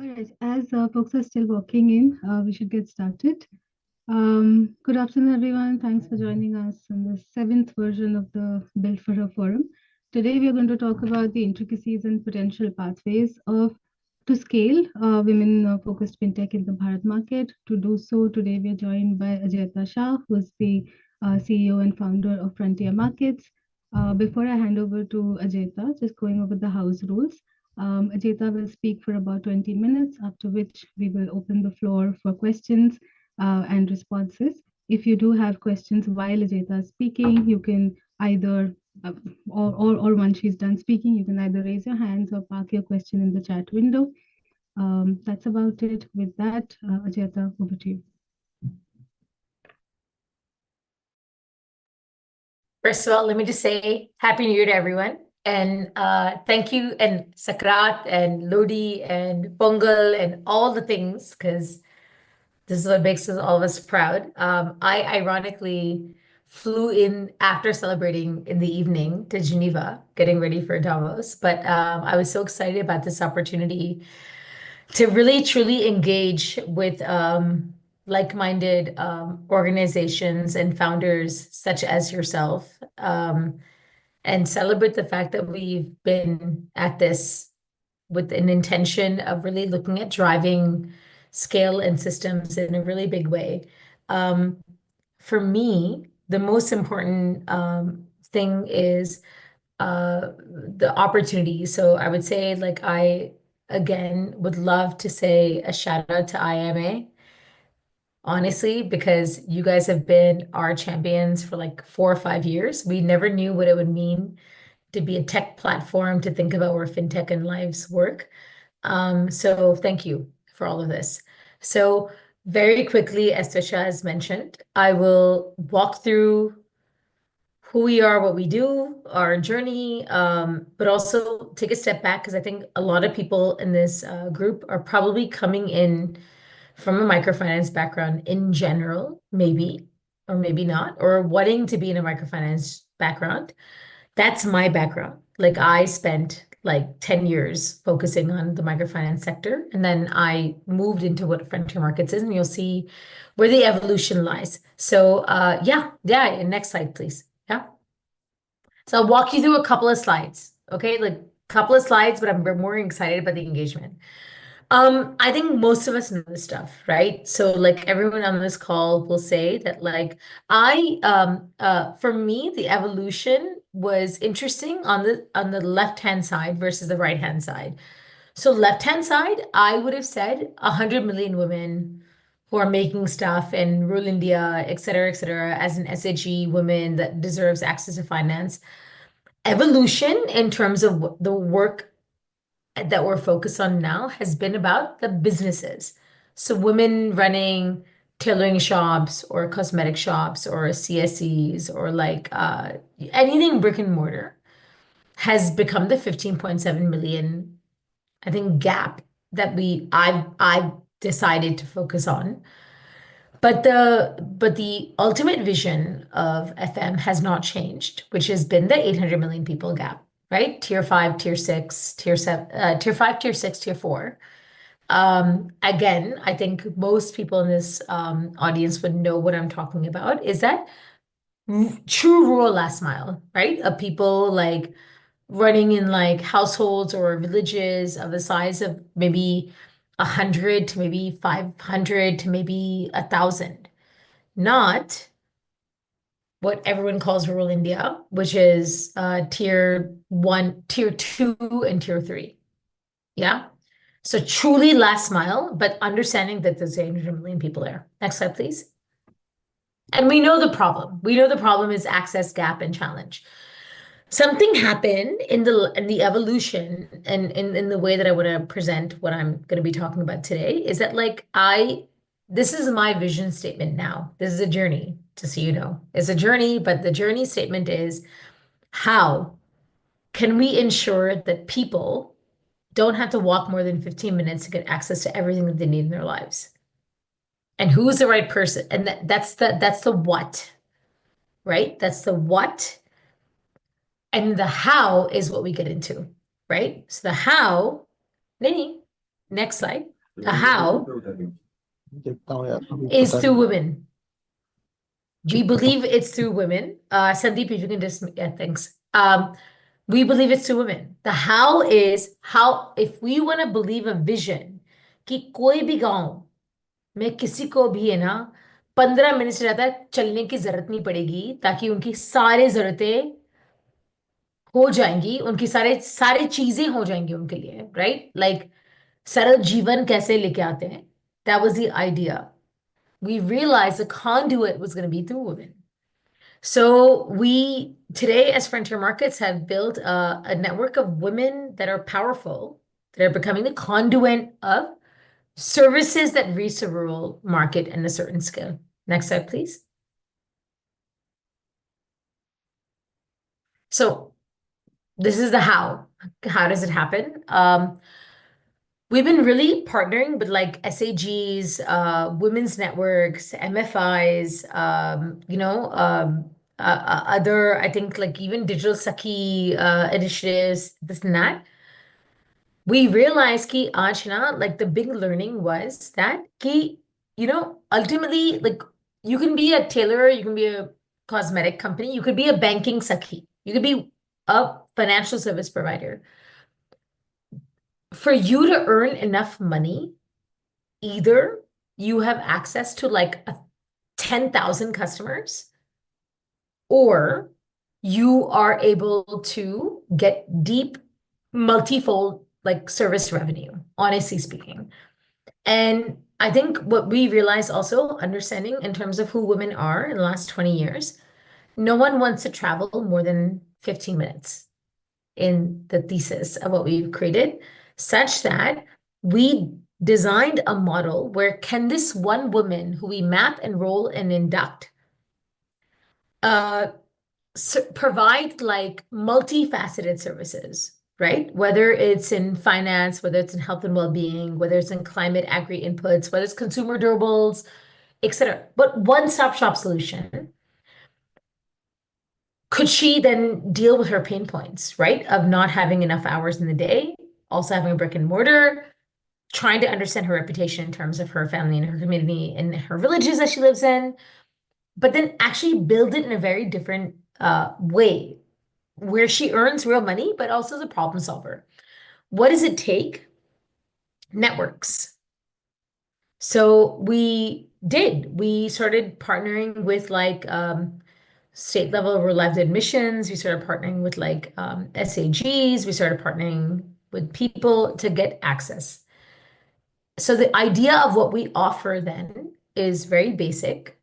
All right, as folks are still walking in, we should get started. Good afternoon, everyone. Thanks for joining us in the seventh version of the Build for Her forum. Today, we are going to talk about the intricacies and potential pathways of to scale women-focused fintech in the Bharat market. To do so, today we are joined by Ajaita Shah, who is the CEO and founder of Frontier Markets. Before I hand over to Ajaita, just going over the house rules. Ajita will speak for about 20 minutes, after which we will open the floor for questions and responses. If you do have questions while Ajita is speaking, you can either, or once she's done speaking, you can either raise your hands or park your question in the chat window. That's about it. With that, Ajita, over to you. First of all, let me just say Happy New Year to everyone. And thank you, and Sakrat, and Lodi, and Pongal, and all the things, because this is what makes us all of us proud. I ironically flew in after celebrating in the evening to Geneva, getting ready for Davos. But I was so excited about this opportunity to really truly engage with like-minded organizations and founders such as yourself, and celebrate the fact that we've been at this with an intention of really looking at driving scale and systems in a really big way. For me, the most important thing is the opportunity. So I would say, like, I again would love to say a shout out to IMA, honestly, because you guys have been our champions for like 4 or 5 years. We never knew what it would mean to be a tech platform, to think about where fintech and lives work. So thank you for all of this. So very quickly, as Trisha has mentioned, I will walk through who we are, what we do, our journey, but also take a step back, because I think a lot of people in this group are probably coming in from a microfinance background in general, maybe, or maybe not, or wanting to be in a microfinance background. That's my background. Like, I spent like 10 years focusing on the microfinance sector, and then I moved into what Frontier Markets is, and you'll see where the evolution lies. So yeah, next slide, please. Yeah. So I'll walk you through a couple of slides, okay? Like, a couple of slides, but I'm more excited about the engagement. I think most of us know this stuff, right? So like everyone on this call will say that, like, for me, the evolution was interesting on the left-hand side versus the right-hand side. So left-hand side, I would have said 100 million women who are making stuff in rural India, et cetera, as an SHE woman that deserves access to finance. Evolution in terms of the work that we're focused on now has been about the businesses. So women running tailoring shops or cosmetic shops or CSEs or like anything brick and mortar has become the 15.7 million, I think, gap that I've decided to focus on. But the ultimate vision of FM has not changed, which has been the 800 million people gap, right? Tier 5, tier 6, tier 7, tier 5, tier 6, tier 4. Again, I think most people in this audience would know what I'm talking about, is that true rural last mile, right? Of people like running in like households or villages of the size of maybe 100 to maybe 500 to maybe 1,000. Not what everyone calls rural India, which is tier 1, tier 2, and tier 3. Yeah. So truly last mile, but understanding that there's 800 million people there. Next slide, please. And we know the problem. We know the problem is access gap and challenge. Something happened in the evolution and in the way that I want to present what I'm going to be talking about today, is that, like, this is my vision statement now. This is a journey, just so you know. It's a journey, but the journey statement is, how can we ensure that people don't have to walk more than 15 minutes to get access to everything that they need in their lives? And who's the right person? And that's the what, right? That's the what. And the how is what we get into, right? So the how, Nini, next slide. The how देखता हूँ यार, अभी is पता through नहीं। women. We ठीक है। believe it's through women. Sandeep, if you can just, yeah, thanks. We believe it's through women. The how is how, if we want to believe a vision, कि कोई भी गांव में किसी को भी है ना 15 मिनट से ज्यादा चलने की जरूरत नहीं पड़ेगी ताकि उनकी सारी जरूरतें हो जाएंगी, उनकी सारे सारी चीजें हो जाएंगी उनके लिए, राइट? लाइक सरल जीवन कैसे लेके आते हैं, that was the idea. We realized the conduit was going to be through women. So we today as frontier markets have built a network of women that are powerful, that are becoming the conduit of services that reach the rural market in a certain scale. Next slide, please. So this is the how. How does it happen? We've been really partnering with like SAGs, women's networks, MFIs, other, I think like even digital Saki initiatives, this and that. We realized ki aaj na, like the big learning was that ki, ultimately, like you can be a tailor, you can be a cosmetic company, you could be a banking Saki, you could be a financial service provider. For you to earn enough money, either you have access to like 10,000 customers, or you are able to get deep, multifold like service revenue, honestly speaking. And I think what we realized also, understanding in terms of who women are in the last 20 years, no one wants to travel more than 15 minutes in the thesis of what we've created, such that we designed a model where can this one woman who we map, enroll, and induct provide like multifaceted services, right? Whether it's in finance, whether it's in health and well-being, whether it's in climate agri inputs, whether it's consumer durables, etc. But one-stop shop solution. Could she then deal with her pain points, right? Of not having enough hours in the day, also having a brick and mortar, trying to understand her reputation in terms of her family and her community and her villages that she lives in, but then actually build it in a very different way where she earns real money, but also the problem solver. What does it take? Networks. So we did. We started partnering with like state level reliable admissions. We started partnering with like SAGs. We started partnering with people to get access. So the idea of what we offer then is very basic,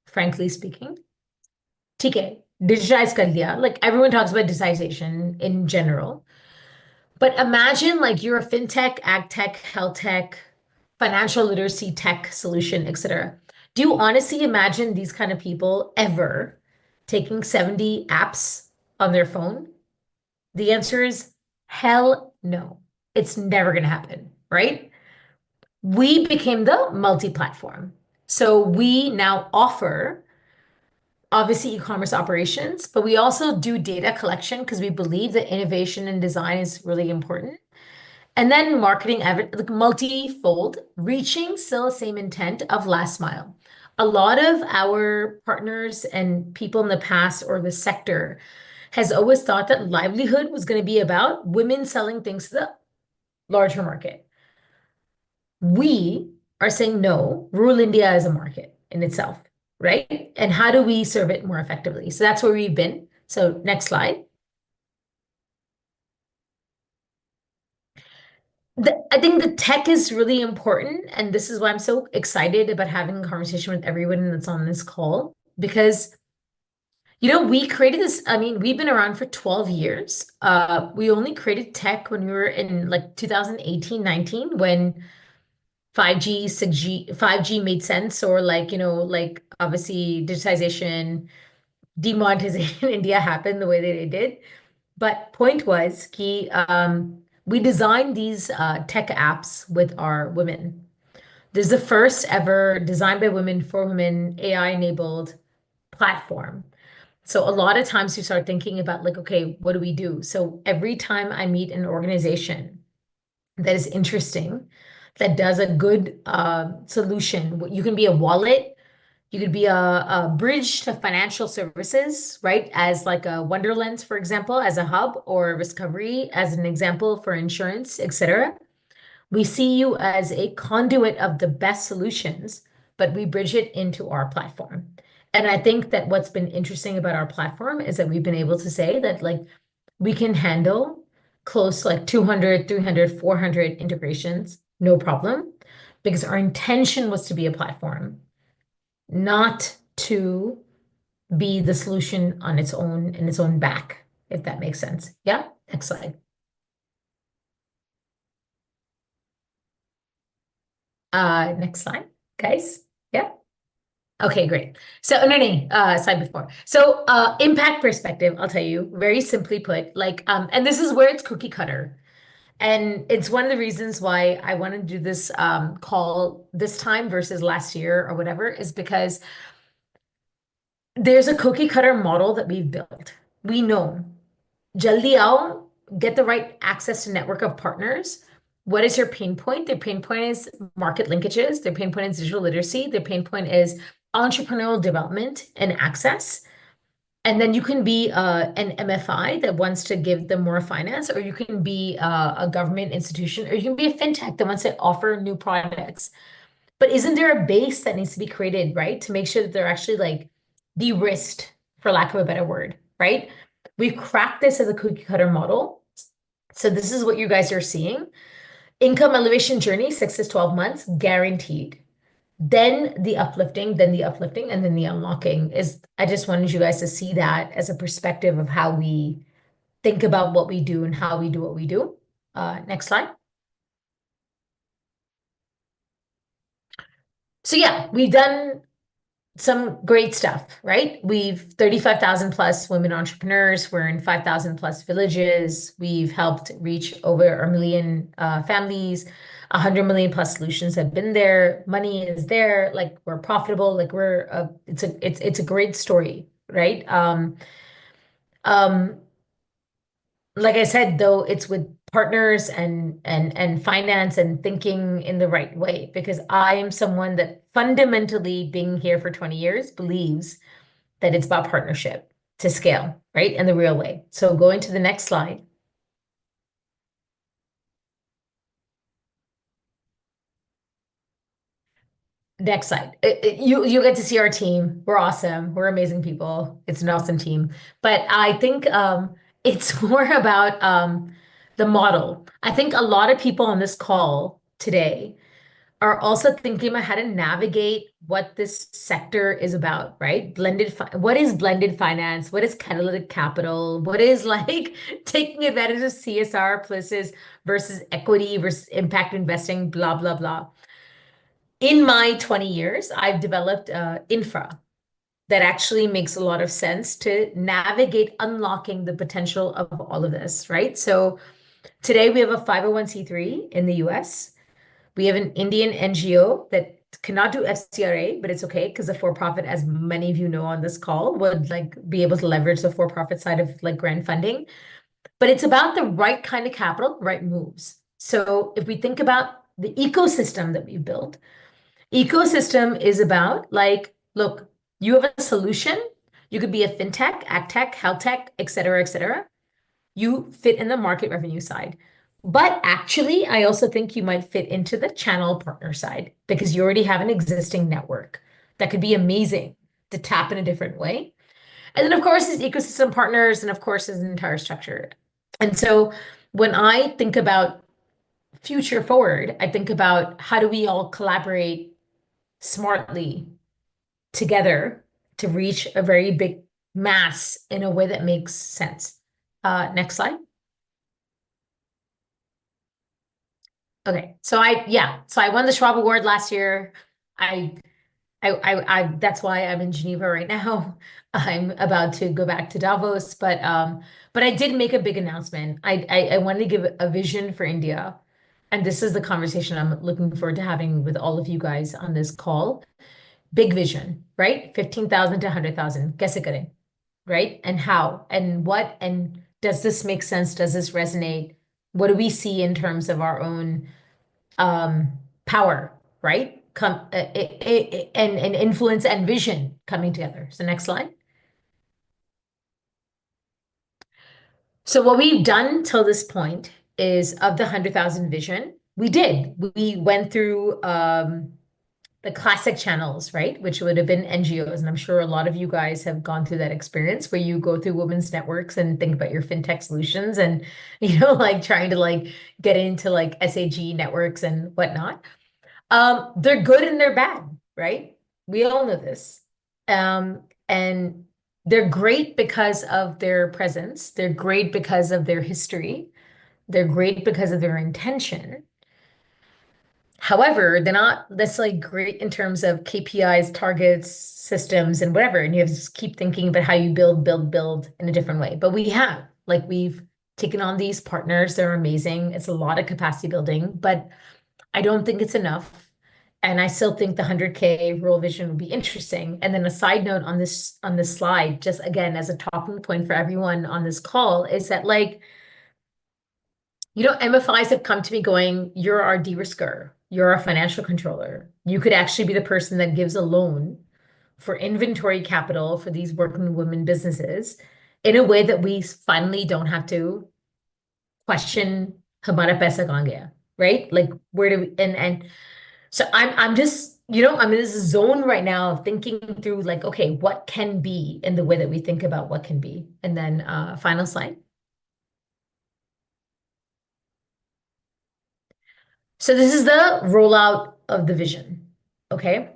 frankly speaking. ठीक है, digitize कर लिया. Like everyone talks about digitization in general. But imagine like you're a fintech, ag tech, health tech, financial literacy tech solution, etc. Do you honestly imagine these kind of people ever taking 70 apps on their phone? The answer is hell no. It's never going to happen, right? We became the multi-platform. So we now offer obviously e-commerce operations, but we also do data collection because we believe that innovation and design is really important. And then marketing, like multi-fold, reaching still the same intent of last mile. A lot of our partners and people in the past or the sector has always thought that livelihood was going to be about women selling things to the larger market. We are saying no, rural India is a market in itself, right? And how do we serve it more effectively? So that's where we've been. So next slide. I think the tech is really important, and this is why I'm so excited about having a conversation with everyone that's on this call, because we created this. I mean, we've been around for 12 years. We only created tech when we were in like 2018, 19, when 5G, 6G, 5G made sense, or like, like obviously digitization, demonetization in India happened the way that it did. But point was, we designed these tech apps with our women. This is the first ever designed by women for women AI-enabled platform. So a lot of times you start thinking about like, okay, what do we do? So every time I meet an organization that is interesting, that does a good solution. You can be a wallet, you could be a bridge to financial services, right? As like a Wonderlands, for example, as a hub, or Discovery as an example for insurance, etc. We see you as a conduit of the best solutions, but we bridge it into our platform. And I think that what's been interesting about our platform is that we've been able to say that like we can handle close to like 200, 300, 400 integrations, no problem, because our intention was to be a platform, not to be the solution on its own, in its own back, if that makes sense. Yeah, next slide. Next slide, guys. Yeah. Okay, great. So, no, slide before. So, impact perspective, I'll tell you, very simply put, like, and this is where it's cookie cutter. And it's one of the reasons why I want to do this call this time versus last year or whatever, is because there's a cookie cutter model that we've built. We know, jaldi aao, get the right access to network of partners. What is your pain point? Their pain point is market linkages. Their pain point is digital literacy. Their pain point is entrepreneurial development and access. And then you can be an MFI that wants to give them more finance, or you can be a government institution, or you can be a fintech that wants to offer new products. But isn't there a base that needs to be created, right? To make sure that they're actually like de-risked, for lack of a better word, right? We've cracked this as a cookie cutter model. So this is what you guys are seeing. Income elevation journey, 6 to 12 months, guaranteed. Then the uplifting, then the uplifting, and then the unlocking is, I just wanted you guys to see that as a perspective of how we think about what we do and how we do what we do. Next slide. So yeah, we've done some great stuff, right? We've 35,000 plus women entrepreneurs. We're in 5,000 plus villages. We've helped reach over 1 million families. 100 million plus solutions have been there. Money is there. Like we're profitable. Like it's a great story, right? Like I said, though, it's with partners and finance and thinking in the right way, because I am someone that fundamentally, being here for 20 years, believes that it's about partnership to scale, right? In the real way. So going to the next slide. Next slide. You get to see our team. We're awesome. We're amazing people. It's an awesome team. But I think it's more about the model. I think a lot of people on this call today are also thinking about how to navigate what this sector is about, right? What is blended finance? What is catalytic capital? What is like taking advantage of CSR versus equity versus impact investing, blah, blah, blah. In my 20 years, I've developed infra that actually makes a lot of sense to navigate unlocking the potential of all of this, right? So today we have a 501c3 in the US. We have an Indian NGO that cannot do FCRA, but it's okay because the for-profit, as many of you know on this call, would like be able to leverage the for-profit side of like grant funding. But it's about the right kind of capital, right moves. So if we think about the ecosystem that we've built, ecosystem is about like, look, you have a solution. You could be a fintech, ag tech, health tech, et cetera, et cetera. You fit in the market revenue side. But actually, I also think you might fit into the channel partner side because you already have an existing network that could be amazing to tap in a different way. And then, of course, there's ecosystem partners, and of course, there's an entire structure. And so when I think about future forward, I think about how do we all collaborate smartly together to reach a very big mass in a way that makes sense. Next slide. Okay, so I won the Schwab Award last year. That's why I'm in Geneva right now. I'm about to go back to Davos, but I did make a big announcement. I wanted to give a vision for India, and this is the conversation I'm looking forward to having with all of you guys on this call. Big vision, right? 15,000 to 100,000. Kaise kare, right? And how and what, and does this make sense? Does this resonate? What do we see in terms of our own power, right? And influence and vision coming together. So next slide. So what we've done till this point is of the 100,000 vision, we went through the classic channels, right? Which would have been NGOs. And I'm sure a lot of you guys have gone through that experience where you go through women's networks and think about your fintech solutions and, like trying to like get into like SAG networks and whatnot. They're good and they're bad, right? We all know this. And they're great because of their presence. They're great because of their history. They're great because of their intention. However, they're not necessarily great in terms of KPIs, targets, systems, and whatever. And you have to keep thinking about how you build in a different way. But we've taken on these partners. They're amazing. It's a lot of capacity building, but I don't think it's enough. And I still think the 100K rural vision would be interesting. And then a side note on this slide, just again, as a talking point for everyone on this call, is that like, MFIs have come to me going, you're our de-risker, you're our financial controller. You could actually be the person that gives a loan for inventory capital for these working women businesses in a way that we finally don't have to question Hamara Paisa Kahan Gaya, right? Like where do we and so I'm just, I'm in this zone right now of thinking through like, okay, what can be in the way that we think about what can be. And then final slide. So this is the rollout of the vision, okay?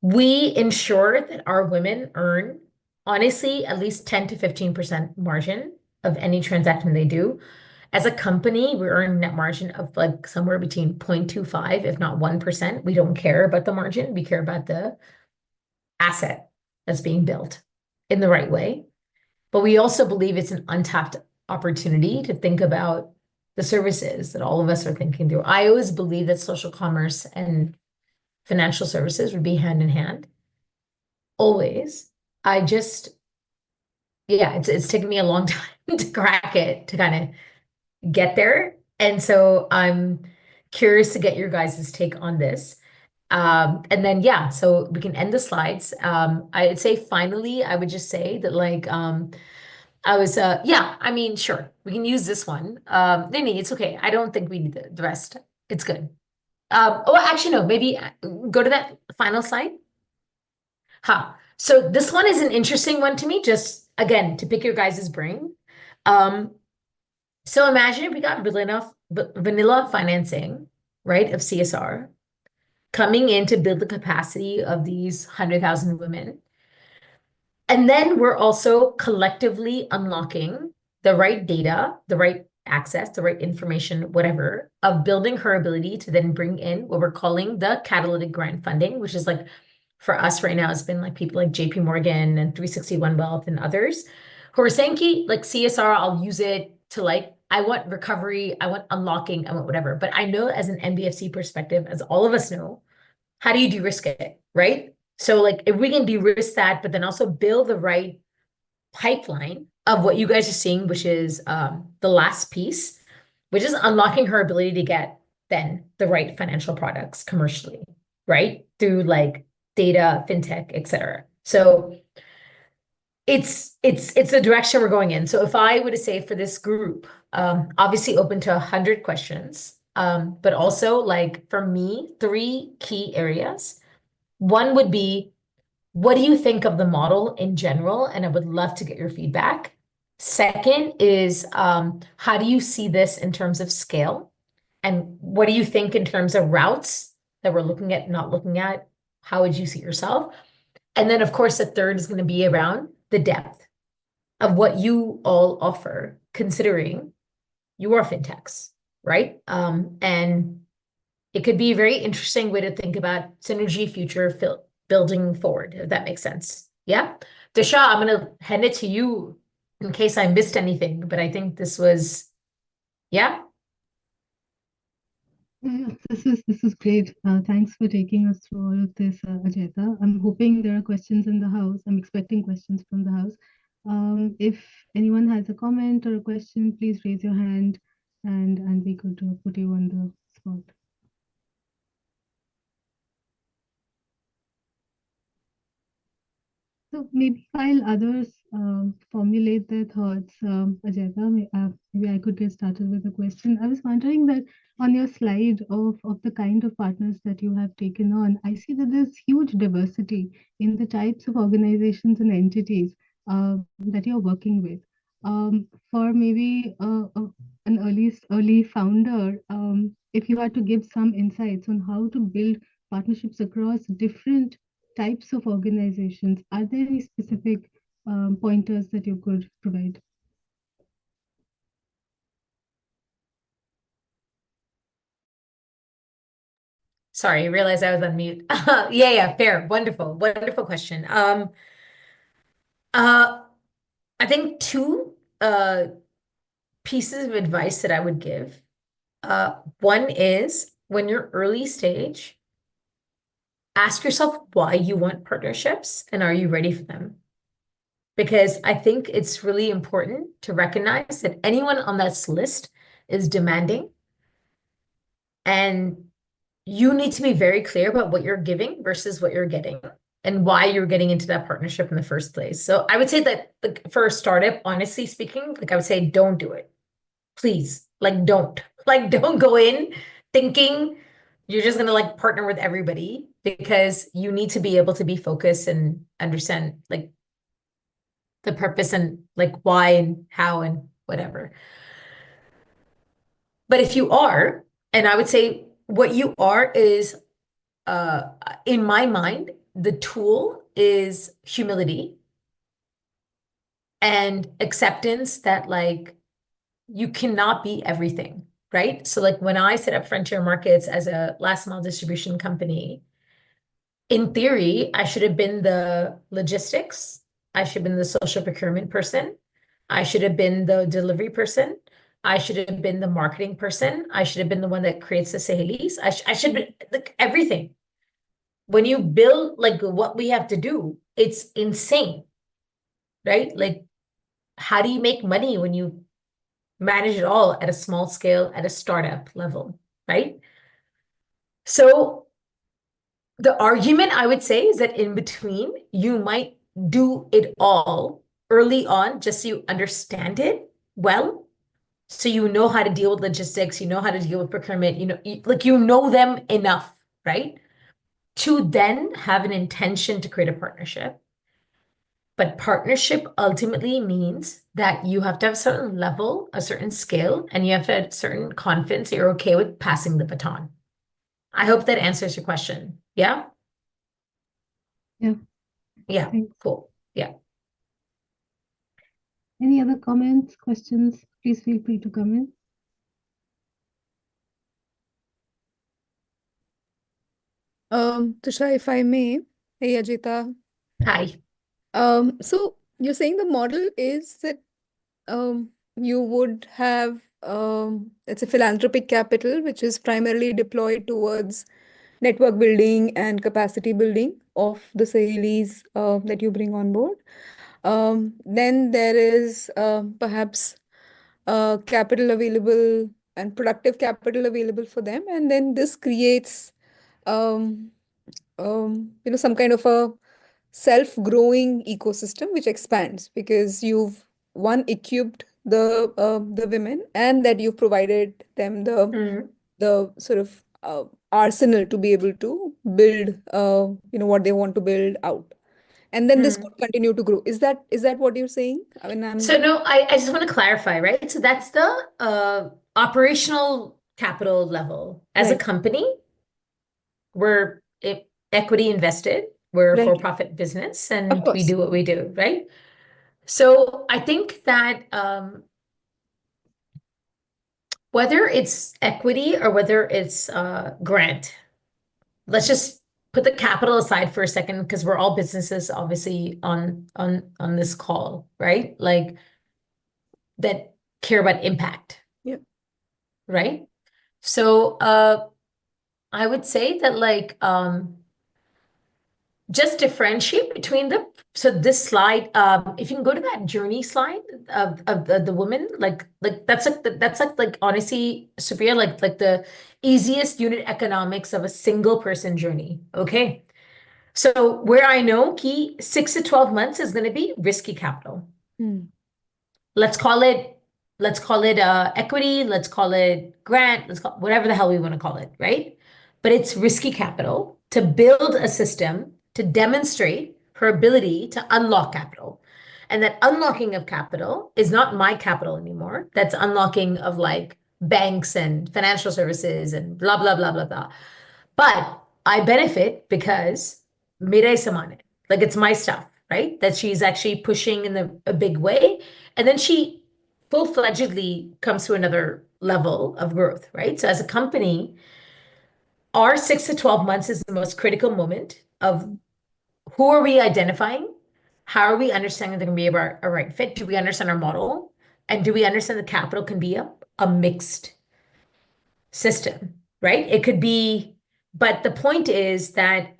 We ensure that our women earn, honestly, at least 10 to 15% margin of any transaction they do. As a company, we earn net margin of like somewhere between 0.25, if not 1%. We don't care about the margin. We care about the asset that's being built in the right way. But we also believe it's an untapped opportunity to think about the services that all of us are thinking through. I always believe that social commerce and financial services would be hand in hand. Always. It's taken me a long time to crack it, to kind of get there. And so I'm curious to get your guys' take on this. And then, so we can end the slides. I'd say finally, I would just say that like, sure, we can use this one. Nini, it's okay. I don't think we need the rest. It's good. Actually, no, maybe go to that final slide. So this one is an interesting one to me, just again, to pick your guys' brain. So imagine if we got vanilla financing, right, of CSR coming in to build the capacity of these 100,000 women. And then we're also collectively unlocking the right data, the right access, the right information, whatever, of building her ability to then bring in what we're calling the catalytic grant funding, which is like, for us right now, it's been like people like JP Morgan and 361 Wealth and others who are saying, like CSR, I'll use it to like, I want recovery, I want unlocking, I want whatever. But I know as an NBFC perspective, as all of us know, how do you de-risk it, right? So like if we can de-risk that, but then also build the right pipeline of what you guys are seeing, which is the last piece, which is unlocking her ability to get then the right financial products commercially, right? Through like data, fintech, et cetera. So it's the direction we're going in. So if I were to say for this group, obviously open to 100 questions, but also like for me, 3 key areas. One would be, what do you think of the model in general? And I would love to get your feedback. Second is, how do you see this in terms of scale? And what do you think in terms of routes that we're looking at, not looking at? How would you see yourself? And then, of course, the third is going to be around the depth of what you all offer, considering you are fintechs, right? And it could be a very interesting way to think about synergy future building forward, if that makes sense. Yeah. Disha, I'm going to hand it to you in case I missed anything, but I think this was, yeah. Yeah, this is great. Thanks for taking us through all of this, Ajaita. I'm hoping there are questions in the house. I'm expecting questions from the house. If anyone has a comment or a question, please raise your hand and we could put you on the spot. So maybe while others formulate their thoughts, Ajaita, maybe I could get started with a question. I was wondering that on your slide of the kind of partners that you have taken on, I see that there's huge diversity in the types of organizations and entities that you're working with. For maybe an early founder, if you had to give some insights on how to build partnerships across different types of organizations, are there any specific pointers that you could provide? Sorry, I realized I was on mute. Yeah, fair. Wonderful. Wonderful question. Uh, I think two pieces of advice that I would give. One is when you're early stage, ask yourself why you want partnerships and are you ready for them? Because I think it's really important to recognize that anyone on that list is demanding, and you need to be very clear about what you're giving versus what you're getting and why you're getting into that partnership in the first place. So I would say that, like, for a startup, honestly speaking, like, I would say don't do it. Please, like, don't. Like, don't go in thinking you're just gonna like partner with everybody, because you need to be able to be focused and understand like the purpose and like why and how and whatever. But if you are, and I would say what you are is, in my mind, the tool is humility and acceptance that like you cannot be everything, right? So like when I set up Frontier Markets as a last mile distribution company, in theory, I should have been the logistics. I should have been the social procurement person. I should have been the delivery person. I should have been the marketing person. I should have been the one that creates the sahilis. I should be like everything. When you build like what we have to do, it's insane, right? Like, how do you make money when you manage it all at a small scale, at a startup level, right? So the argument I would say is that in between, you might do it all early on, just so you understand it well. So you know how to deal with logistics, you know how to deal with procurement, like you know them enough, right? To then have an intention to create a partnership. But partnership ultimately means that you have to have a certain level, a certain scale, and you have to have a certain confidence that you're okay with passing the baton. I hope that answers your question. Yeah? Yeah, Yeah, thanks. cool. Yeah. Any other comments, questions? Please feel free to come in. Tushar, if I may. Hey, Ajaita. Hi. So you're saying the model is that you would have it's a philanthropic capital which is primarily deployed towards network building and capacity building of the Sahelis that you bring on board. Then there is perhaps capital available and productive capital available for them, and then this creates um, some kind of a self-growing ecosystem which expands because you've one equipped the women and that you've provided them Mm, the sort of arsenal to be able to build what they want to build out, and then this mm. could continue to grow. Is that what you're saying? I mean, So no, I just want to clarify, right? So that's the operational capital level. As a right, company, we're equity invested, we're a right, for-profit business, of and we course, do what we do, right? So I think that whether it's equity or whether it's grant, let's just put the capital aside for a second because we're all businesses, obviously, on this call, right? Like that care about impact, yeah, right? So I would say that like just differentiate between the, so this slide, if you can go to that journey slide of the woman, like that's like honestly, Supriya, like the easiest unit economics of a single person journey. Okay. So where I know key 6 to 12 months is going to be risky capital. Let's call it equity, let's call it grant, let's call whatever the hell we want to call it, right? But it's risky capital to build a system to demonstrate her ability to unlock capital. And that unlocking of capital is not my capital anymore. That's unlocking of like banks and financial services and blah, blah, blah, blah, blah. But I benefit because mere samane, like it's my stuff, right? That she's actually pushing in a big way. And then she full-fledgedly comes to another level of growth, right? So as a company, our 6 to 12 months is the most critical moment of who are we identifying? How are we understanding they're going to be a right fit? Do we understand our model? And do we understand the capital can be a mixed system, right? It could be, but the point is that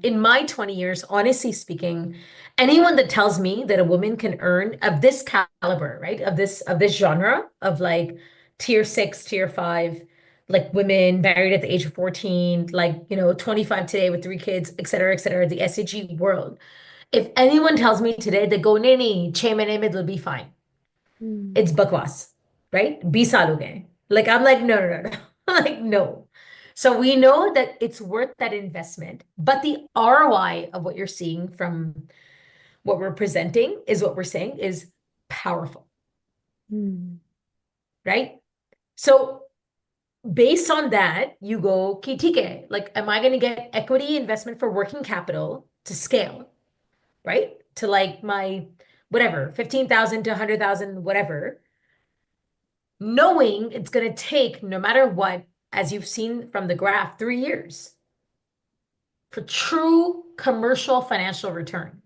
in my 20 years, honestly speaking, anyone that tells me that a woman can earn of this caliber, right? Of this genre of like tier 6, tier 5, like women married at the age of 14, like, 25 today with 3 kids, et cetera, the SAG world. If anyone tells me today they go, nahi, 6 mahine mein it'll be fine. It's bakwas, right? 20 saal ho gaye. Like, I'm like, no, no, no, no. Like, no. So we know that it's worth that investment, but the ROI of what you're seeing from what we're presenting is what we're saying is powerful, right? So based on that, you go, "Ki theek hai, like, am I going to get equity investment for working capital to scale, right? To like my whatever, 15,000 to 100,000, whatever, knowing it's going to take, no matter what, as you've seen from the graph, 3 years for true commercial financial return.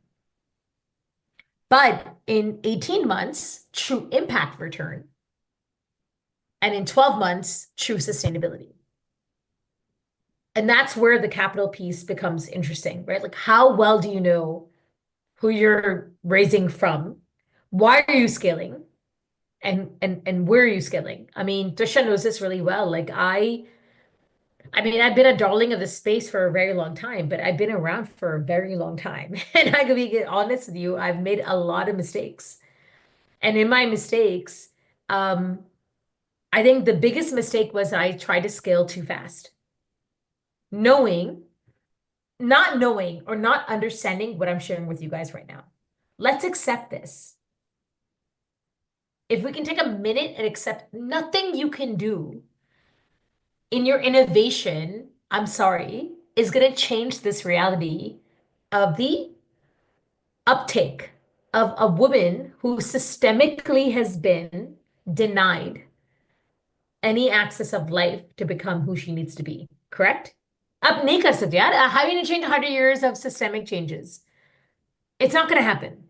But in 18 months, true impact return. And in 12 months, true sustainability. And that's where the capital piece becomes interesting, right? Like, how well do you know who you're raising from? Why are you scaling? And where are you scaling? I mean, Tusha knows this really well. Like, I mean, I've been a darling of the space for a very long time, but I've been around for a very long time. And I can be honest with you, I've made a lot of mistakes. And in my mistakes, I think the biggest mistake was I tried to scale too fast. Not knowing or not understanding what I'm sharing with you guys right now. Let's accept this. If we can take a minute and accept nothing you can do in your innovation, I'm sorry, is going to change this reality of the uptake of a woman who systemically has been denied any access of life to become who she needs to be. Correct? Ab nahi kar sakte yaar. How are you going to change 100 years of systemic changes? It's not going to happen.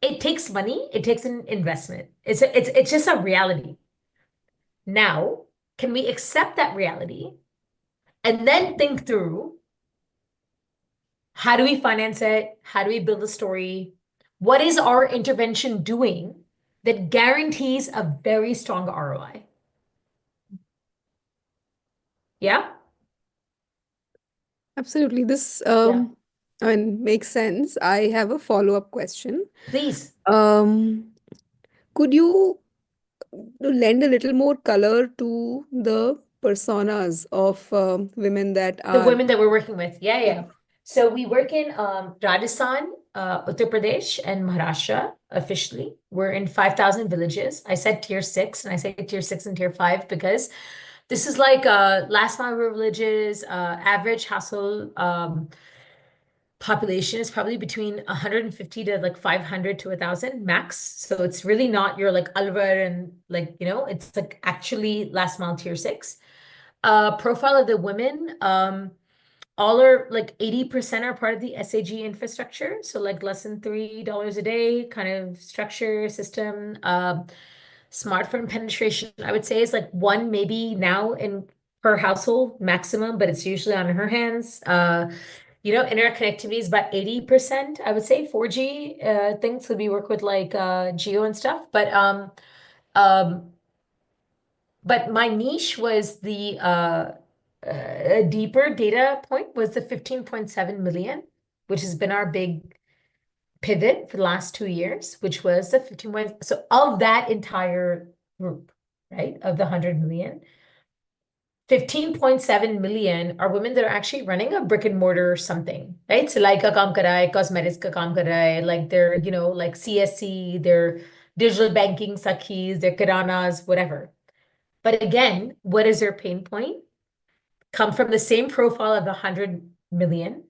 It takes money. It takes an investment. It's just a reality. Now, can we accept that reality and then think through how do we finance it? How do we build a story? What is our intervention doing that guarantees a very strong ROI? Yeah? Absolutely. This, Yeah. I mean, makes sense. I have a follow-up question. Please. Could you lend a little more color to the personas of women that The are, women that we're working with. Yeah. So we work in Rajasthan, Uttar Pradesh, and Maharashtra officially. We're in 5,000 villages. I said tier 6, and I say tier 6 and tier 5 because this is like last mile rural villages, average household population is probably between 150 to like 500 to 1,000 max. So it's really not your like Alvar and like, it's like actually last mile tier 6. Profile of the women, all are like 80% are part of the SAG infrastructure. So like less than $3 a day kind of structure system. Smartphone penetration, I would say, is like 1 maybe now in per household maximum, but it's usually on her hands. Internet connectivity is about 80%, I would say, 4G things. So we work with like Geo and stuff. But my niche was the deeper data point was the 15.7 million which has been our big pivot for the last 2 years, which was the 15 points. So of that entire group, right, of the 100 million, 15.7 million are women that are actually running a brick and mortar something, right? Silai ka kaam kar raha hai, cosmetics ka kaam kar raha hai, like they're, like CSC, they're digital banking sakhis, they're kiranas, whatever. But again, what is their pain point? Come from the same profile of the 100 million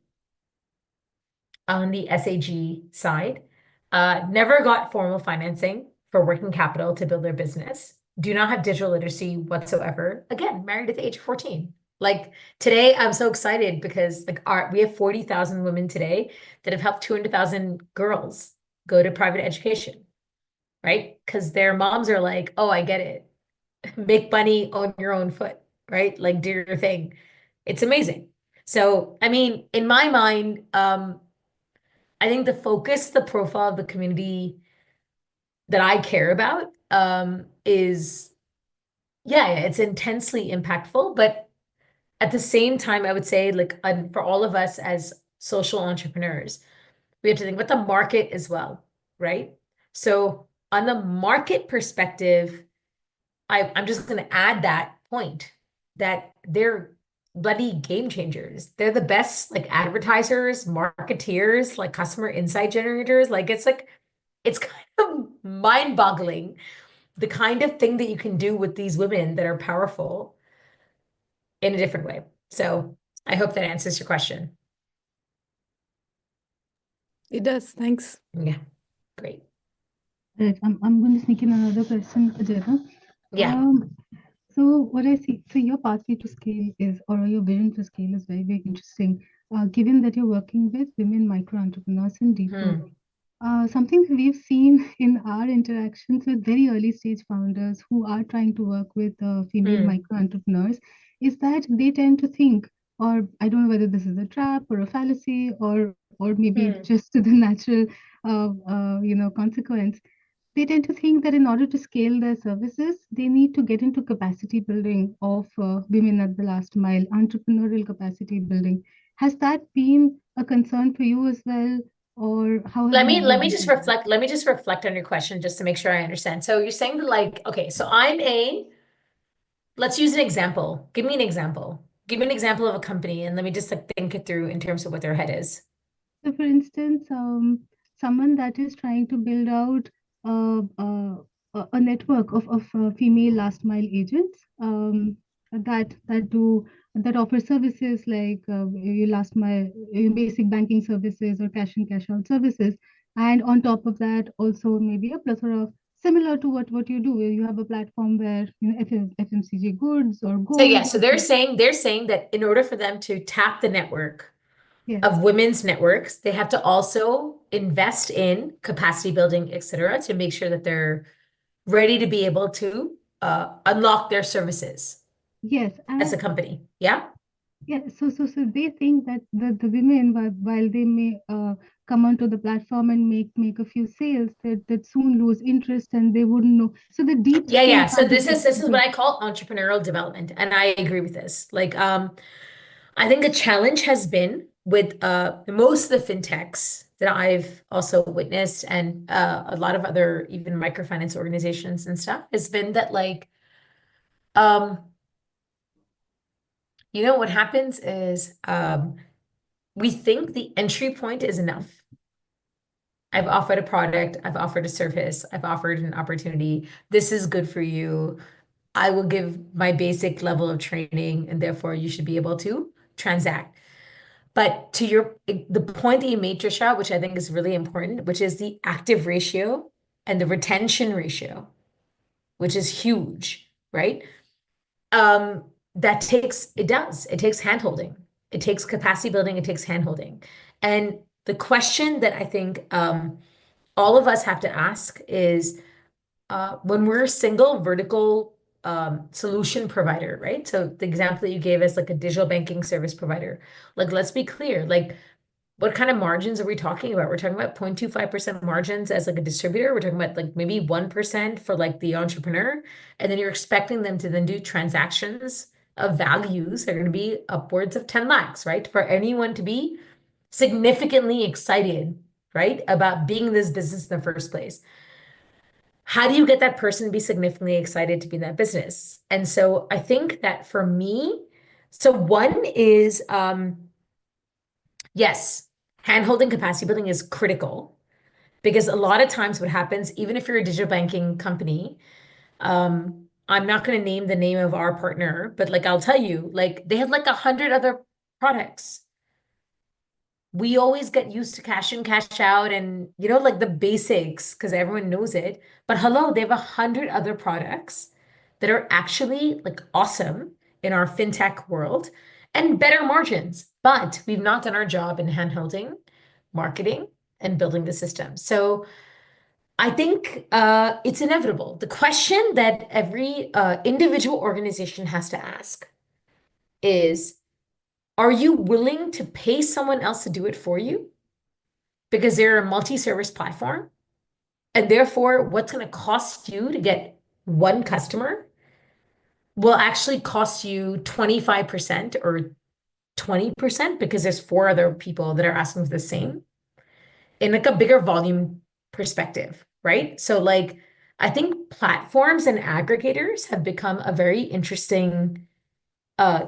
on the SAG side, never got formal financing for working capital to build their business, do not have digital literacy whatsoever. Again, married at the age of 14. Like today, I'm so excited because we have 40,000 women today that have helped 200,000 girls go to private education, right? Because their moms are like, oh, I get it. Make money on your own foot, right? Like do your thing. It's amazing. So, I mean, in my mind, I think the focus, the profile of the community that I care about is, yeah, it's intensely impactful. But at the same time, I would say, like, for all of us as social entrepreneurs, we have to think about the market as well, right? So, on the market perspective, I'm just going to add that point that they're bloody game changers. They're the best like advertisers, marketeers, like customer insight generators. Like it's kind of mind-boggling the kind of thing that you can do with these women that are powerful in a different way. So I hope that answers your question. It does. Thanks. Yeah, great. Right. I'm going to sneak in another question, Ajaita. Yeah. So what I see, so your pathway to scale is, or your vision to scale is very, very interesting. Given that you're working with women micro entrepreneurs in deeper, something that we've seen in our interactions with very early stage founders who are trying to work with female micro entrepreneurs is that they tend to think, or I don't know whether this is a trap or a fallacy, or maybe just the natural, consequence. They tend to think that in order to scale their services, they need to get into capacity building of women at the last mile, entrepreneurial capacity building. Has that been a concern for you as well? Or how have Let you me navigated just that? reflect. Let me just reflect on your question just to make sure I understand. So you're saying that like, okay, so let's use an example. Give me an example. Give me an example of a company and let me just like think it through in terms of what their head is. So, for instance, someone that is trying to build out a network of female last mile agents that offer services like your last mile, your basic banking services or cash in cash out services, and on top of that, also maybe a plethora of similar to what you do, where you have a platform where FMCG goods or So yeah, gold. so they're saying that in order for them to tap the network Yes. of women's networks, they have to also invest in capacity building, et cetera, to make sure that they're ready to be able to unlock their services Yes, as a and company. Yeah. yeah, so they think that the women, while they may come onto the platform and make a few sales, that soon lose interest and they wouldn't know. So the deep Yeah, skill yeah. So part is this is what I call entrepreneurial development, and I agree with this. Like, I think a challenge has been with most of the fintechs that I've also witnessed, and a lot of other even microfinance organizations and stuff, has been that like, um, what happens is we think the entry point is enough. I've offered a product, I've offered a service, I've offered an opportunity. This is good for you. I will give my basic level of training, and therefore you should be able to transact. But to the point that you made, Trisha, which I think is really important, which is the active ratio and the retention ratio, which is huge, right? It takes handholding. It takes capacity building, it takes handholding. And the question that I think all of us have to ask is when we're a single vertical solution provider, right? So the example that you gave us, like a digital banking service provider, like let's be clear, like what kind of margins are we talking about? We're talking about 0.25% margins as like a distributor. We're talking about like maybe 1% for like the entrepreneur. And then you're expecting them to then do transactions of values that are going to be upwards of 10 lakhs, right? For anyone to be significantly excited, right, about being in this business in the first place. How do you get that person to be significantly excited to be in that business? And so I think that for me, so one is, yes, hand-holding capacity building is critical because a lot of times what happens, even if you're a digital banking company, I'm not going to name the name of our partner, but like I'll tell you, like they had like 100 other products. We always get used to cash in, cash out, and like the basics because everyone knows it. But hello, they have 100 other products that are actually like awesome in our fintech world and better margins. But we've not done our job in handholding, marketing, and building the system. So I think it's inevitable. The question that every individual organization has to ask is, are you willing to pay someone else to do it for you? Because they're a multi-service platform. And therefore, what's going to cost you to get one customer will actually cost you 25% or 20% because there's four other people that are asking for the same in like a bigger volume perspective, right? So like I think platforms and aggregators have become a very interesting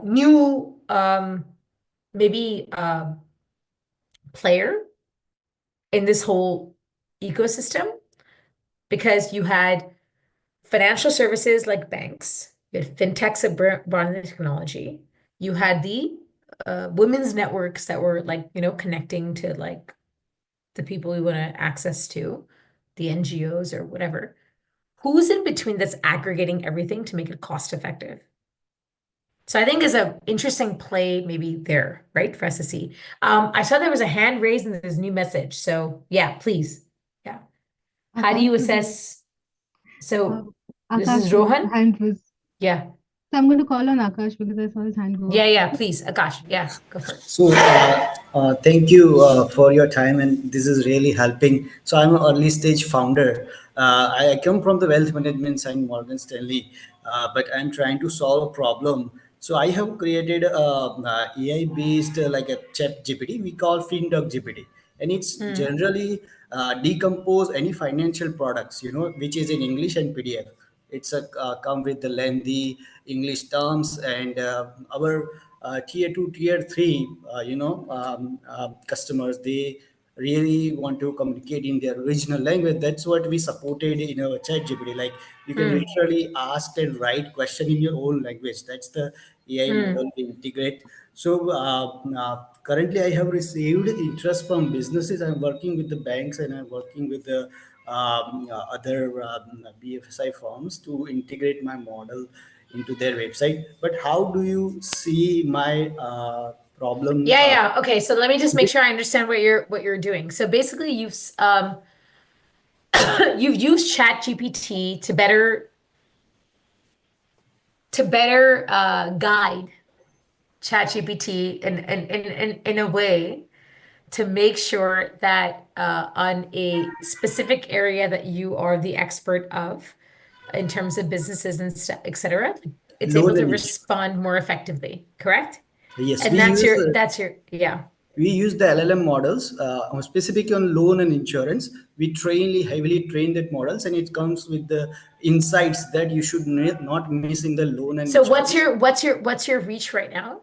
new maybe player in this whole ecosystem because you had financial services like banks, you had fintechs that brought in the technology, you had the women's networks that were like, connecting to like the people we want to access to, the NGOs or whatever. Who's in between that's aggregating everything to make it cost effective? So I think is an interesting play maybe there, right, for us to see. I saw there was a hand raised and there's a new message. So yeah, please. Yeah. How do you Akash was assess? So this Akash is was Rohan? hand was. Yeah. So I'm going to call on Akash because I saw his hand go up. Yeah, please, Akash. Yeah, go for it. So, thank you for your time, and this is really helping. So, I'm an early stage founder. I come from the wealth management side, Morgan Stanley, but I'm trying to solve a problem. So, I have created a AI based like a chat GPT. We call fintech GPT, and it's Hmm. generally decompose any financial products, which is in English and PDF. It's a come with the lengthy English terms and our tier two, tier three, customers, they really want to communicate in their original language. That's what we supported in our chat GPT. Like you can Hmm. literally ask and write question in your own language. That's the AI Hmm. model we integrate. So currently I have received interest from businesses. I'm working with the banks and I'm working with the other BFSI firms to integrate my model into their website. But how do you see my problem? Yeah. Okay, so let me just make sure I understand what you're doing. So basically you've used ChatGPT to better guide ChatGPT in a way to make sure that on a specific area that you are the expert of in terms of businesses and et cetera, it's able Loan to and insurance. respond more effectively, correct? Yes, And that's your yeah. we use the LLM models specifically on loan and insurance. We heavily train that models, and it comes with the insights that you should not miss in the loan and So what's insurance. your what's your what's your reach right now?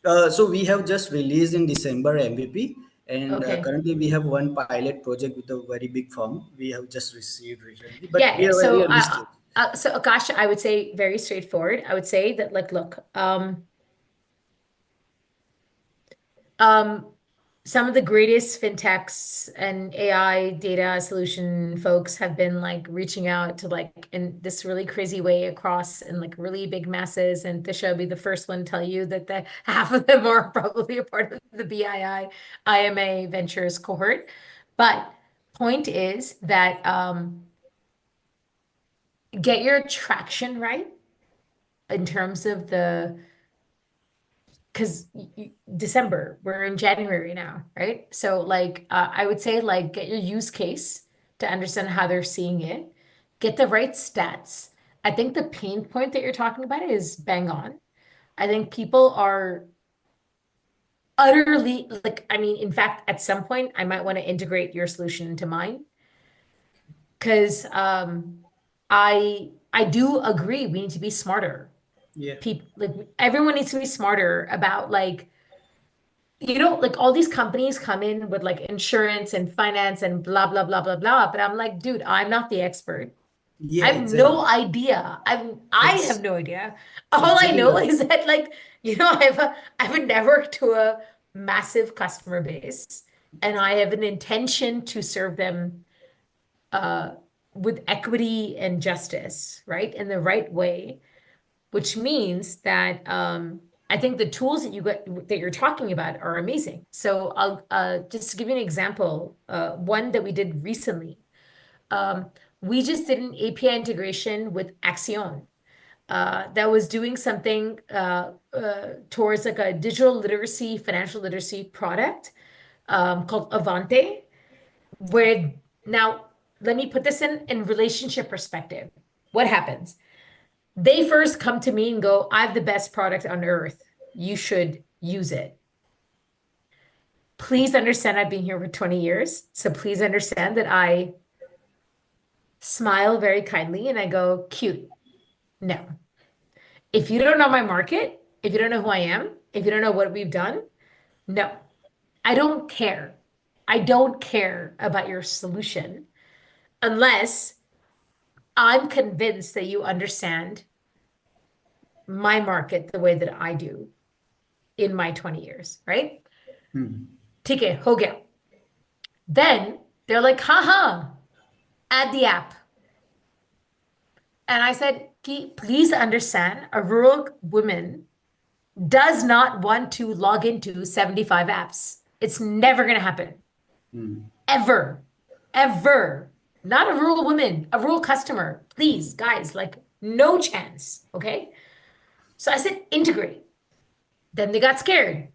So we have just released in December MVP, and Okay. currently we have one pilot project with a very big firm. We have just received recently, but we Yeah. are very So early stage. Akash, I would say very straightforward. I would say that like, look, um, some of the greatest fintechs and AI data solution folks have been like reaching out to like in this really crazy way across in like really big masses. And Tisha will be the first one to tell you that the half of them are probably a part of the BII IMA Ventures cohort. But point is that get your traction right in terms of because December, we're in January now, right? So like I would say like get your use case to understand how they're seeing it, get the right stats. I think the pain point that you're talking about is bang on. I think people are utterly, like, I mean, in fact, at some point, I might want to integrate your solution into mine. Because I do agree we need to be smarter. Yeah. People, like, everyone needs to be smarter about, like, like, all these companies come in with like insurance and finance and blah blah blah blah blah. But I'm like, dude, I'm not the expert. Yeah, I have no exactly. idea. I have Ex no idea. All I know exactly. is that, like, I have a network to a massive customer base, and I have an intention to serve them uh, with equity and justice, right? In the right way, which means that I think the tools that you're talking about are amazing. So I'll just give you an example. One that we did recently. Um, we just did an API integration with Axion that was doing something towards like a digital literacy, financial literacy product called Avante, where now let me put this in relationship perspective. What happens? They first come to me and go, I have the best product on earth. You should use it. Please understand I've been here for 20 years. So please understand that I smile very kindly and I go, cute. No. If you don't know my market, if you don't know who I am, if you don't know what we've done, no. I don't care. I don't care about your solution unless I'm convinced that you understand my market the way that I do in my 20 years, right? ठीक है, हो गया. Then they're like, haha, add the app. And I said, please understand, a rural woman does not want to log into 75 apps. It's never going to happen. Ever. Ever. Not a rural woman, a rural customer. Please, guys, like, no chance. Okay. So I said, integrate. Then they got scared.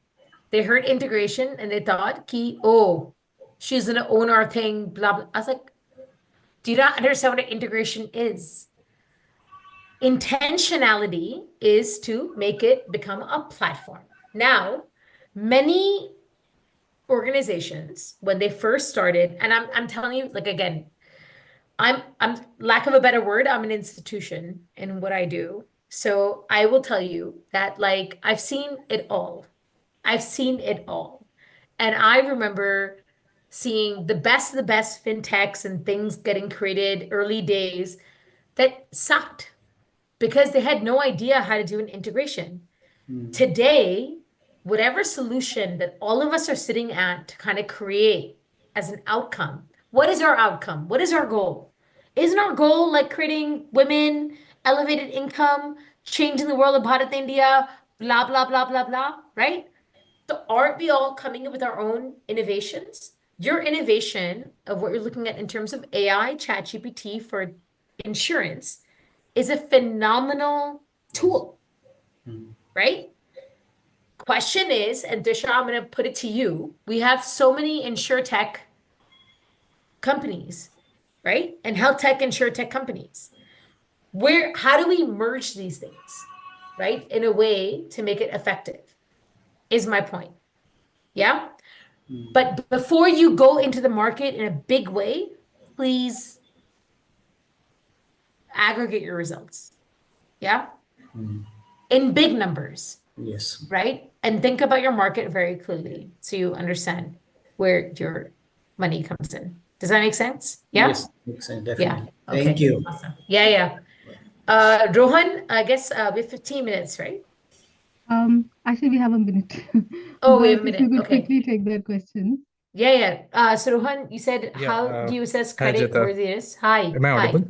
They heard integration and they thought, oh, she's going to own our thing, blah, blah. I was like, do you not understand what an integration is? Intentionality is to make it become a platform. Now, many organizations, when they first started, and I'm telling you, like, again, I'm lack of a better word, I'm an institution in what I do. So I will tell you that, like, I've seen it all. I've seen it all. And I remember seeing the best of the best fintechs and things getting created early days that sucked because they had no idea how to do an integration. Today, whatever solution that all of us are sitting at to kind of create as an outcome, what is our outcome? What is our goal? Isn't our goal like creating women, elevated income, changing the world of Bharat India, blah, blah, blah, blah, blah, right? So aren't we all coming up with our own innovations? Your innovation of what you're looking at in terms of AI, ChatGPT for insurance is a phenomenal tool, right? Question is, and Disha, I'm going to put it to you. We have so many insurtech companies, right? And health tech, insurtech companies. How do we merge these things, right? In a way to make it effective, is my point. Yeah. But before you go into the market in a big way, please aggregate your results. Yeah. In big numbers. Yes. Right? And think about your market very clearly so you understand where your money comes in. Does that make sense? Yeah? Yes, makes sense, Yeah. definitely. Okay. Thank you. Awesome. Yeah, yeah. Rohan, I guess we have 15 minutes, right? Actually, we have a minute. Oh, we have a But if you minute. could Okay. quickly take that question. Yeah, yeah. So Rohan, you said, Yeah, how do you assess hi, credit Ajaita. worthiness? Hi. Am I Hi. audible?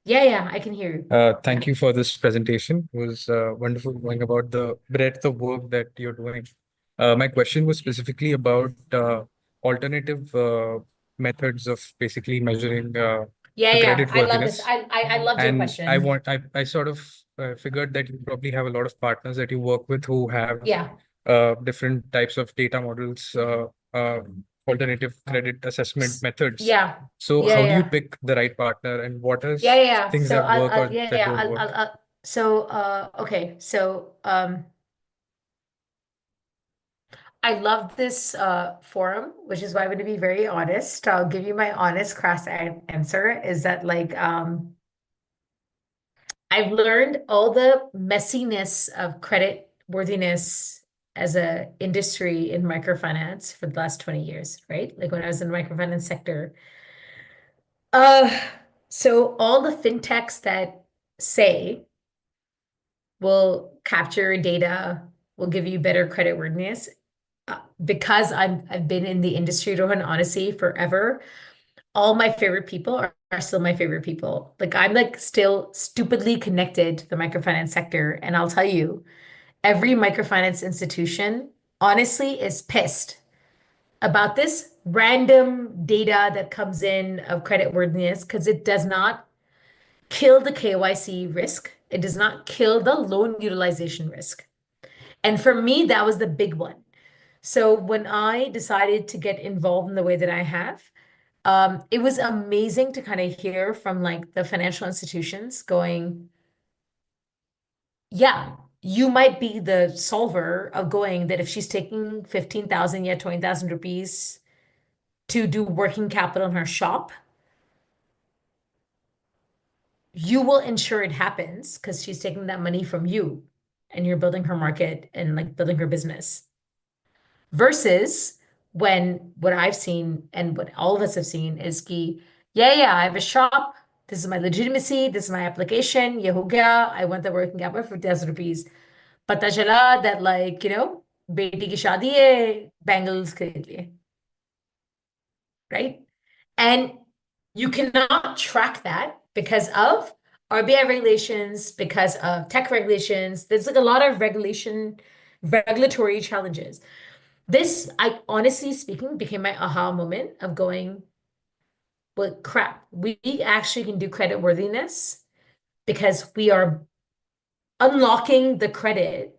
Yeah, yeah, I can hear you. Thank you for this presentation. It was wonderful knowing about the breadth of work that you're doing. My question was specifically about alternative methods of basically measuring Yeah, yeah. credit I love this. worthiness. I loved your And question. I sort of figured that you probably have a lot of partners that you work with who have Yeah. different types of data models, alternative credit assessment methods. Yeah. So Yeah, how do you yeah. pick the right partner, and what are Yeah, yeah. things So that work or yeah, that yeah. don't work? So okay. So I love this forum, which is why I'm going to be very honest. I'll give you my honest, crass answer is that like I've learned all the messiness of credit worthiness as a industry in microfinance for the last 20 years, right? Like when I was in the microfinance sector. Uh, so all the fintechs that say will capture your data, will give you better credit worthiness, because I've been in the industry, Rohan, honestly, forever. All my favorite people are still my favorite people. Like I'm like still stupidly connected to the microfinance sector. And I'll tell you, every microfinance institution honestly is pissed about this random data that comes in of credit worthiness because it does not kill the KYC risk. It does not kill the loan utilization risk. And for me, that was the big one. So when I decided to get involved in the way that I have, it was amazing to kind of hear from like the financial institutions going, yeah, you might be the solver of going that if she's taking 15,000, yeah, 20,000 rupees to do working capital in her shop, you will ensure it happens because she's taking that money from you and you're building her market and like building her business. Versus when what I've seen and what all of us have seen is ki, yeah, I have a shop. This is my legitimacy. This is my application. Ye ho gaya. I want the working capital for 50,000 rupees. Pata chala that like, beti ki shaadi hai, bangles kharid liye, right? And you cannot track that because of RBI regulations, because of tech regulations. There's like a lot of regulatory challenges. This, I honestly speaking, became my aha moment of going, well, crap, we actually can do credit worthiness because we are unlocking the credit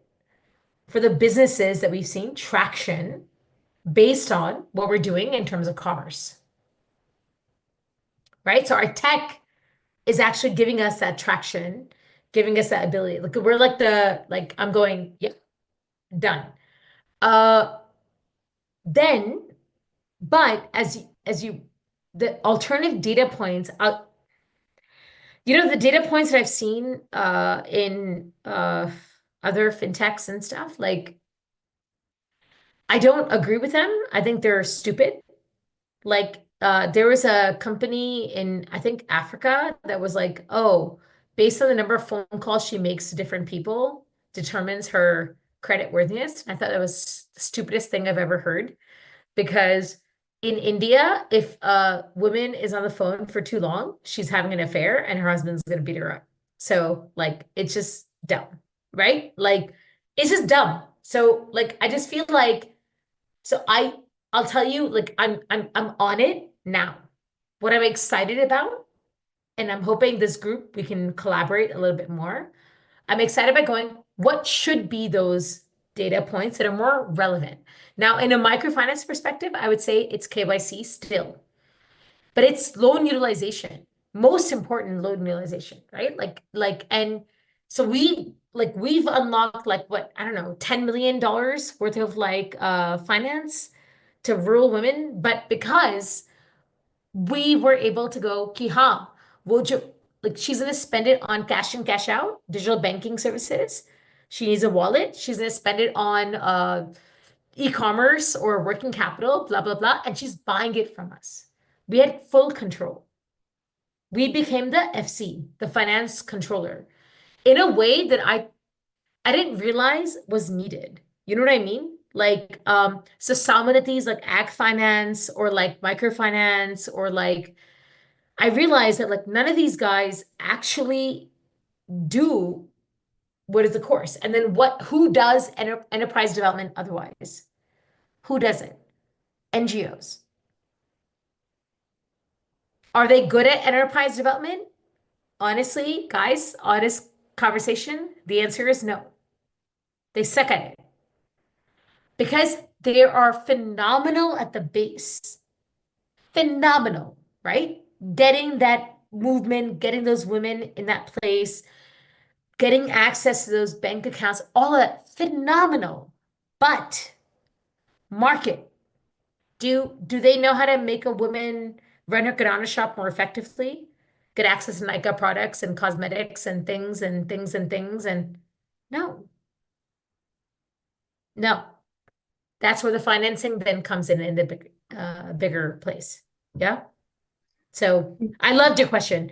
for the businesses that we've seen traction based on what we're doing in terms of commerce, right? So our tech is actually giving us that traction, giving us that ability. Look, we're like I'm going, yep, done. Uh, then, but as you, the alternative data points, the data points that I've seen in other fintechs and stuff, like I don't agree with them. I think they're stupid. Like there was a company in I think Africa that was like, oh, based on the number of phone calls she makes to different people determines her credit worthiness. And I thought that was the stupidest thing I've ever heard because in India, if a woman is on the phone for too long, she's having an affair and her husband's gonna beat her up. So like it's just dumb, right? Like it's just dumb. So like I just feel like so I'll tell you, like I'm on it now. What I'm excited about, and I'm hoping this group we can collaborate a little bit more. I'm excited about going, what should be those data points that are more relevant? Now, in a microfinance perspective, I would say it's KYC still, but it's loan utilization. Most important loan utilization, right? And so we've unlocked like what, I don't know, $10 million worth of like finance to rural women, but because we were able to go, ki ha, would you like she's gonna spend it on cash in, cash out, digital banking services. She needs a wallet. She's gonna spend it on e-commerce or working capital, blah, blah, blah. And she's buying it from us. We had full control. We became the FC, the finance controller, in a way that I didn't realize was needed. You know what I mean? Like, so some of these like ag finance or like microfinance or like, I realized that like none of these guys actually do what is the course. And then who does enterprise development otherwise? Who does it? NGOs. Are they good at enterprise development? Honestly, guys, honest conversation, the answer is no. They suck at it because they are phenomenal at the base. Phenomenal, right? Getting that movement, getting those women in that place, getting access to those bank accounts, all of that, phenomenal. But market. Do they know how to make a woman run her kirana shop more effectively? Get access to Nykaa products and cosmetics and things and things and things and no. No. That's where the financing then comes in the bigger place. Yeah. So I loved your question.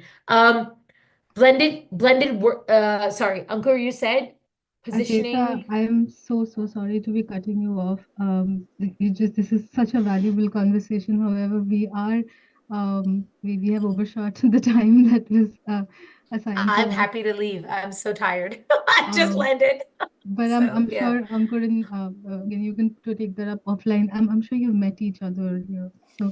Blended work. Sorry, Ankur, you said positioning. Ajaita, I am so sorry to be cutting you off. This is such a valuable conversation. However, we have overshot the time that was assigned to I'm us. happy to leave. I'm so tired. I just landed. But So, I'm yeah. sure Ankur and again you can take that up offline. I'm sure you've met each other here. So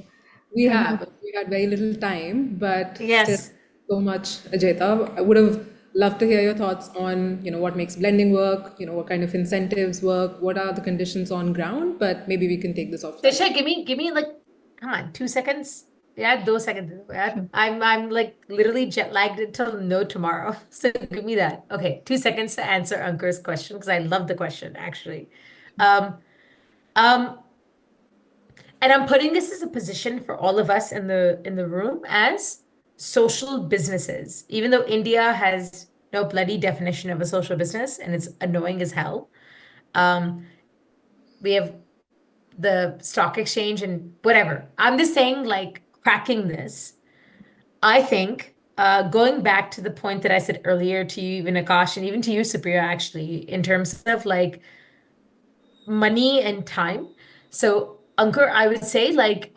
We kind have. of We had very little time, but still Yes. so much, Ajaita. I would have loved to hear your thoughts on, what makes blending work, what kind of incentives work, what are the conditions on ground, but maybe we can take this offline. Tisha, give me like, come on, 2 seconds. Yeah, 2 seconds. Yeah, Sure. I'm like literally jet lagged until no tomorrow. So give me that. Okay, 2 seconds to answer Ankur's question because I love the question actually. Um, and I'm putting this as a position for all of us in the room as social businesses, even though India has no bloody definition of a social business and it's annoying as hell. We have the stock exchange and whatever. I'm just saying, like, cracking this. I think going back to the point that I said earlier to you, even Akash, and even to you, Supriya, actually, in terms of like money and time. So, Ankur, I would say, like,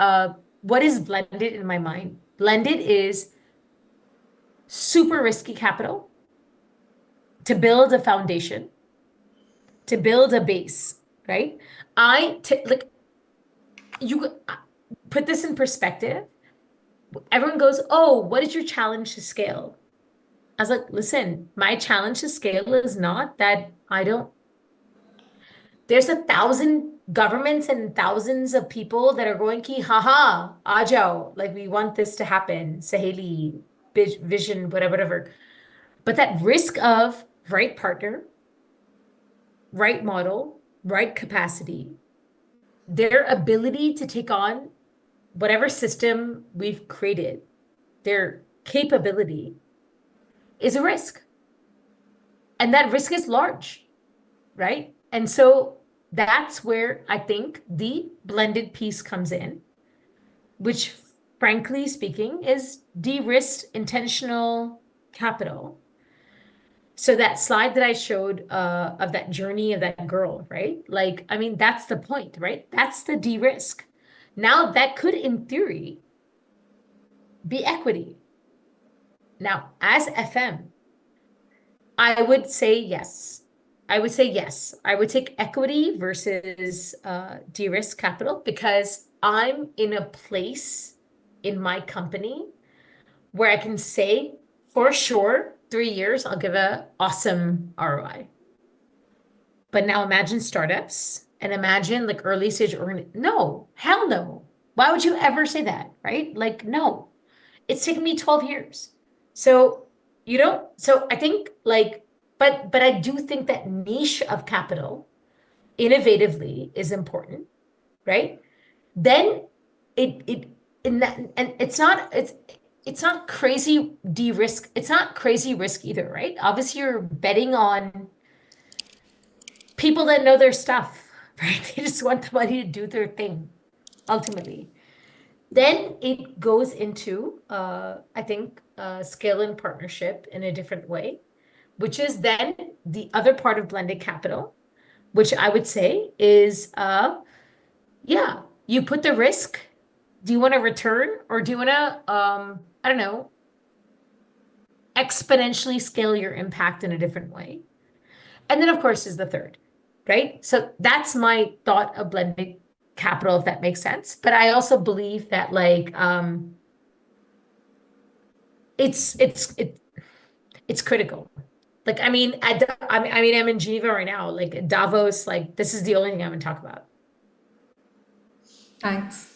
what is blended in my mind? Blended is super risky capital to build a foundation, to build a base, right? Like, you put this in perspective. Everyone goes, oh, what is your challenge to scale? I was like, listen, my challenge to scale is not that there's 1,000 governments and thousands of people that are going, ki, haha, ajao, like we want this to happen, Saheli, vision, whatever. But that risk of right partner, right model, right capacity, their ability to take on whatever system we've created, their capability is a risk. And that risk is large, right? And so that's where I think the blended piece comes in, which frankly speaking is de-risked intentional capital. So that slide that I showed of that journey of that girl, right? Like, I mean, that's the point, right? That's the de-risk. Now that could, in theory, be equity. Now, as FM, I would say yes. I would say yes. I would take equity versus de-risk capital because I'm in a place in my company where I can say for sure 3 years I'll give a awesome ROI. But now imagine startups and imagine like early stage no, hell no. Why would you ever say that, right? Like, no, it's taken me 12 years. So so I think like, but I do think that niche of capital innovatively is important, right? Then it in that and it's not crazy de-risk, it's not crazy risk either, right? Obviously you're betting on people that know their stuff, right? They just want the money to do their thing, ultimately. Then it goes into, I think, scale and partnership in a different way, which is then the other part of blended capital, which I would say is, yeah, you put the risk. Do you want to return or do you want to, I don't know, exponentially scale your impact in a different way? And then, of course, is the third, right? So that's my thought of blended capital, if that makes sense. But I also believe that like it's critical. Like I mean, I'm in Geneva right now. Like Davos, like this is the only thing I'm gonna talk about. Thanks.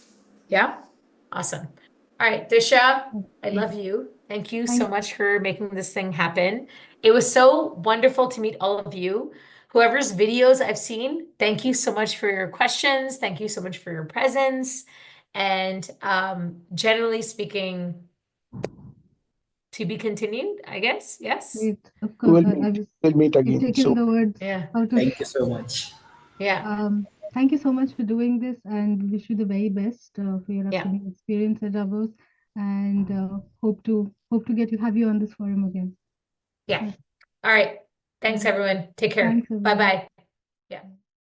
Yeah, awesome. All right, Disha, I okay. love you. Thank you so Thank much for making this thing happen. It was so wonderful to meet all of you. whoever's videos I've seen, thank you so much for your questions. Thank you so much for your presence. And generally speaking, to be continued, I guess. Yes. Great. Of course, We'll meet you've again. taken So the words Yeah. out of. Thank you so much. Yeah. Thank you so much for doing this, and wish you the very best for your Yeah. upcoming experience at Davos, and hope to have you on this forum again. Yeah. All right. Thanks, everyone. Take care. Thanks, everyone. Bye-bye. Yeah.